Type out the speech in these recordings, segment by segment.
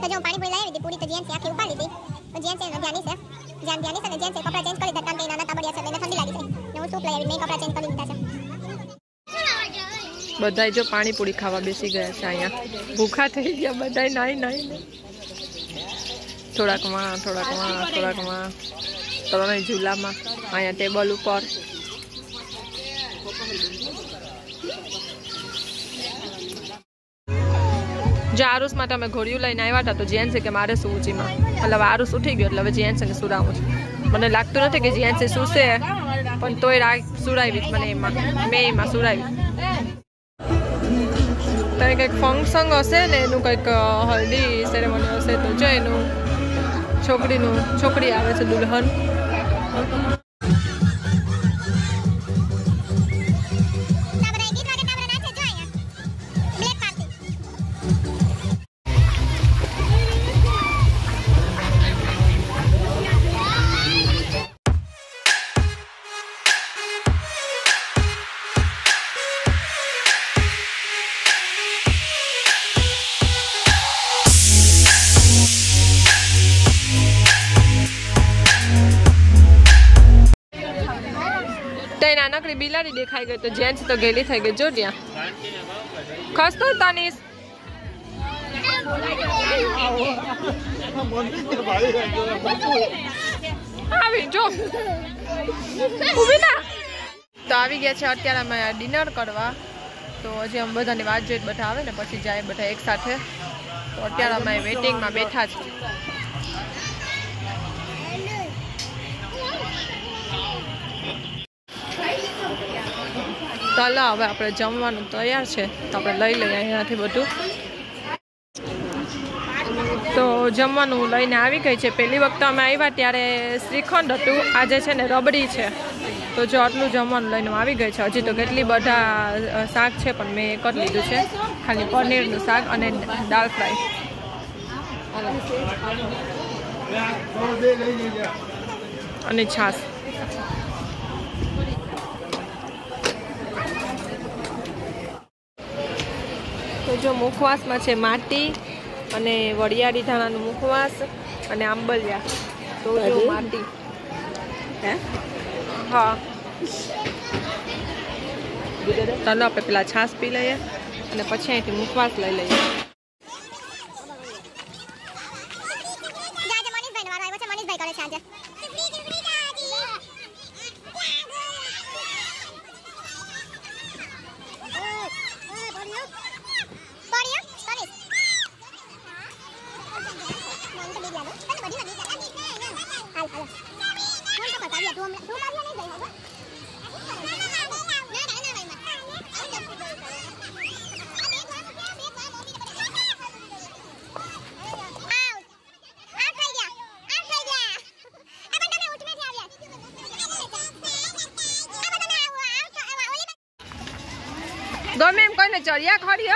तो जो पानी पूरी लाવી હતી પૂરી તો જેન છે આખી ઉપાડી હતી તો જેન છે ધ્યાની છે અને જેન છે કપડા ચેન્જ કરી દીધા કારણ કે નાના તાબડિયા છે એને ઠંડી લાગી છે ને હું સૂપ લઈ આવી મેં કપડા ચેન્જ કરી દીધા છે બધાય જો પાણીપુરી ખાવા બેસી ગયા છે અહીંયા ભૂખા થઈ ગયા બધાય નાઈ થોડાકમાં ત્રણેય ઝૂલામાં અહીંયા ટેબલ ઉપર જો આરુષ માટે અમે ઘોડિયું લઈને આવ્યા હતા તો જેન છે કે મારે શું ઊંચીમાં એટલે આરુષ ઉઠી ગયો એટલે હવે જેન છે કે સુરાવું છું મને લાગતું નથી કે જેન છે સુશે પણ તોય સુરાવી મને એમાં મેં એમાં સુરાવી તો કંઈક ફંક્શન હશે ને એનું કંઈક હલ્દી સેરેમની હશે તો જો એનું છોકરી આવે છે દુલ્હન નાનકડી બિલાડી દેખાઈ ગઈ તો જેન્ટ્સ તો ગેલી થઈ ગઈ જો ત્યાં ખસતો તાનીસ આવી જો ઊભી ના તો આવી ગયા છે અત્યારે અમે ડિનર કરવા તો હજી અમે બધાની વાત જોઈ બધા આવે ને પછી જાય બધા એક સાથે તો અત્યારે અમે વેઇટિંગમાં બેઠા છીએ ચાલો હવે આપણે જમવાનું તૈયાર છે તો આપણે લઈ લઈએ અહીંયાથી બધું તો જમવાનું લઈને આવી ગઈ છે પહેલી વખત અમે આવ્યા ત્યારે શ્રીખંડ હતું આજે છે ને રબડી છે તો જો આટલું જમવાનું લઈને આવી ગઈ છે હજી તો કેટલી બધા શાક છે પણ મેં એક જ લીધું છે ખાલી પનીરનું શાક અને દાળ ફ્રાય અને છાશ તો જો મુખવાસમાં છે માટી અને વરિયાળી ધાણાનું મુખવાસ અને આંબલિયા તો જો માટી હા ચાલો આપણે પેલા છાશ પી લઈએ અને પછી અહીંથી મુખવાસ લઈ લઈએ ગમે એમ કહીને ચડિયા ખરી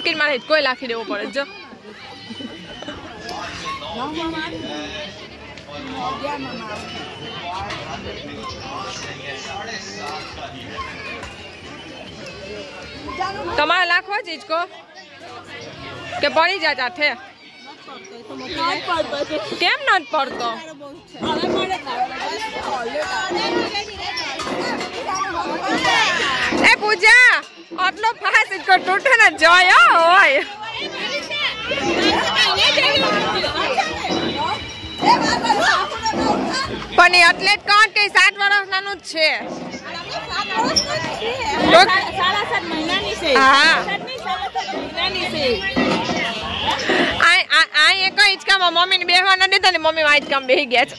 નેપકિન મારે કોઈ લાખી દેવું પડે જો તમારે લાખવો જ ઈચકો કે પડી જાય સાથે કેમ નથી પડતો એ પૂજા આટલો ફાસ ઈચકો તૂટે ને જાય હોય પણ એ એથ્લેટ કોણ કે 7 વર્ષ નાનું જ છે 7.5 મહિનાની છે હા 7 મહિનાની છે આ એક હિંચકામાં મમ્મીને બેહવા ન દેતા ને મમ્મી આ હિંચકામાં બેહી ગયા છે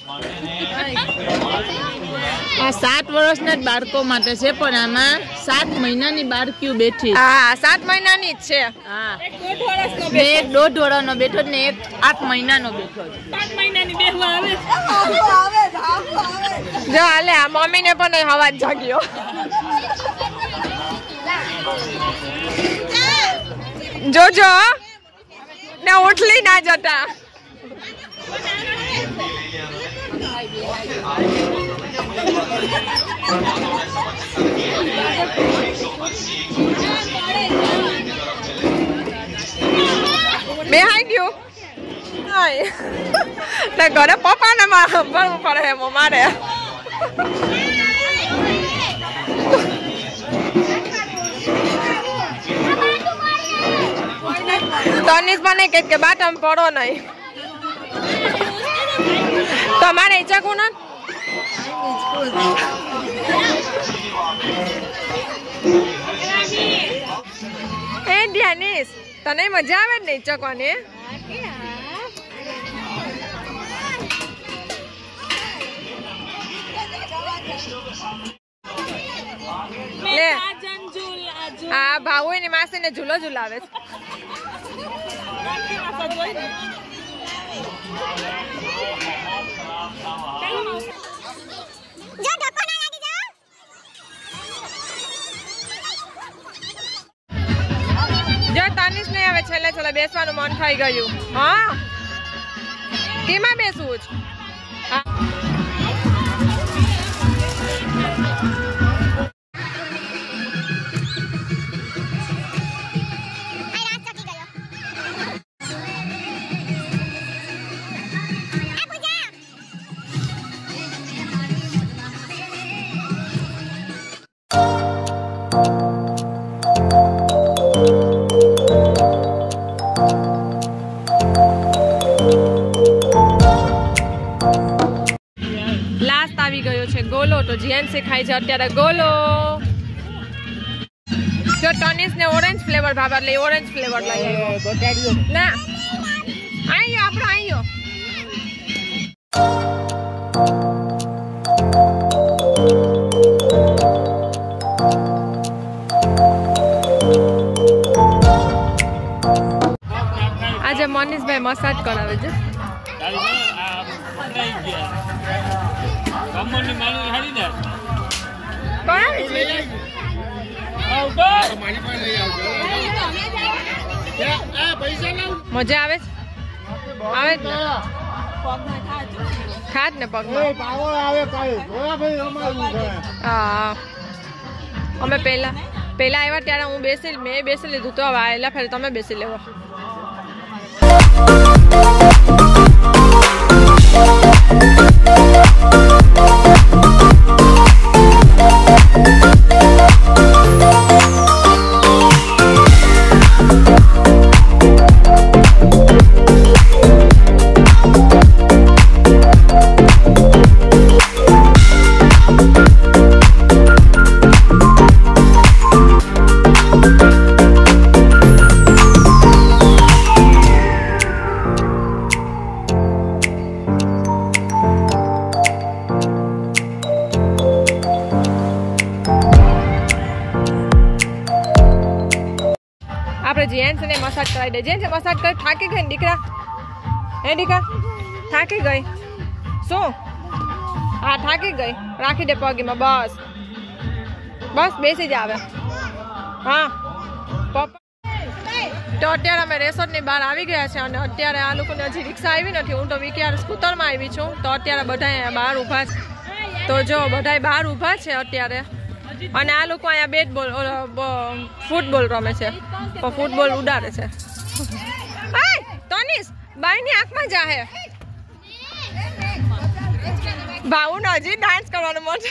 આ 7 વર્ષના જ બાળકો માટે છે પણ આમાં 7 મહિનાની બાળકીઓ બેઠી હા 7 મહિનાની જ છે હા 1.5 વર્ષનો બેઠો ને એક 8 મહિનાનો બેઠો 7 મહિનાની બેહવા આવે જો હાલે આ મમ્મીને પણ હવાજ જાગ્યો જોજો ને ઉઠલી ના જતા બેહાઈ ગયું ઘરે પપ્પાને ભરવું પડે એમ મારે તનિષ મને કે બાટમ પડો નહીં તમારે ઈચ્છા કોણ એ ધ્યાનીશ તને મજા આવે ને ઈચ્છકોની લે હા ભાવ ની માસી ને ઝૂલો ઝુલાવે છે જો તાનિશ ને હવે છેલ્લે છેલ્લે બેસવાનું મન થઈ ગયું હા કેમાં બેસવું છે ગોલો તો જીએનસી ખાય છે અત્યારે ગોલો જો ટોનિસ ને ઓરેન્જ ફ્લેવર ભાવ એટલે ઓરેન્જ ફ્લેવર લઈ આવ્યો ના આયો આપણો આયો આજે મનીષભાઈ મસાજ કરાવે છે મજા આવે આવે ખાદ ને પગમાં હા અમે પહેલા આવ્યા ત્યારે હું મેં બેસી લીધું તો હવે આવેલા ફેર તમે બેસી લેવો આપણે જેન્ટ્સ ને મસાજ કરાવી દે જેન્ટ્સ મસાજ કરી થાકી ગઈ ને દીકરા હે દીકરા થાકી ગઈ શું હા થાકી ગઈ રાખી દે પગીમાં બસ બસ બેસી જ આવે હા પપ્પા અત્યારે અમે રેસોર્ટની બહાર આવી ગયા છે અને અત્યારે આ લોકોને હજી રિક્ષા આવી નથી. હું તો વિક્યાર સ્કૂટરમાં આવી છું. તો અત્યારે બધા અહીંયા બહાર ઊભા છે. તો જો બધા બહાર ઊભા છે અત્યારે અને આ લોકો અહીંયા ફૂટબોલ રમે છે. ફૂટબોલ ઉડાડે છે. તનિષ બાઈની આંખમાં જાહે ભાઉને હજી ડાન્સ કરવાનું મન.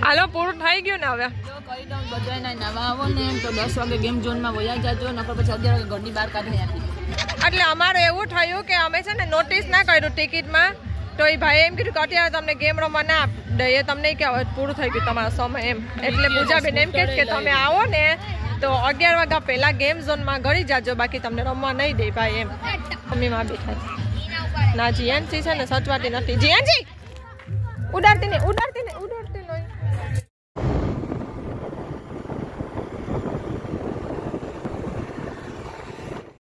હાલો પૂરું થઈ ગયું ને હવે કહી દઉં બધાને નવા આવો ને તો 10 વાગે ગેમ ઝોનમાં વયા જાજો નકર પછી 11 વાગે ઘરની બહાર કાઢી નાખી. એટલે અમારે એવું થયું કે અમે છે ને નોટિસ ના કર્યું ટિકિટમાં. તો એ ભાઈ એમ કીધું કે અત્યારે તમને ગેમ રમવા ના દઈએ તમને કે પૂરું થઈ ગયું તમારો સમય એમ. એટલે પૂજાબેન એમ કે તમે આવો ને તો 11 વાગ્યા પહેલા ગેમ ઝોનમાં ગળી જાજો બાકી તમને રમવા નહીં દે ભાઈ એમ. મમ્મીમાં બી થાય ના જીએનસી છે ને સચવાતી નથી. જીએનસી ઉડાડતી નહીં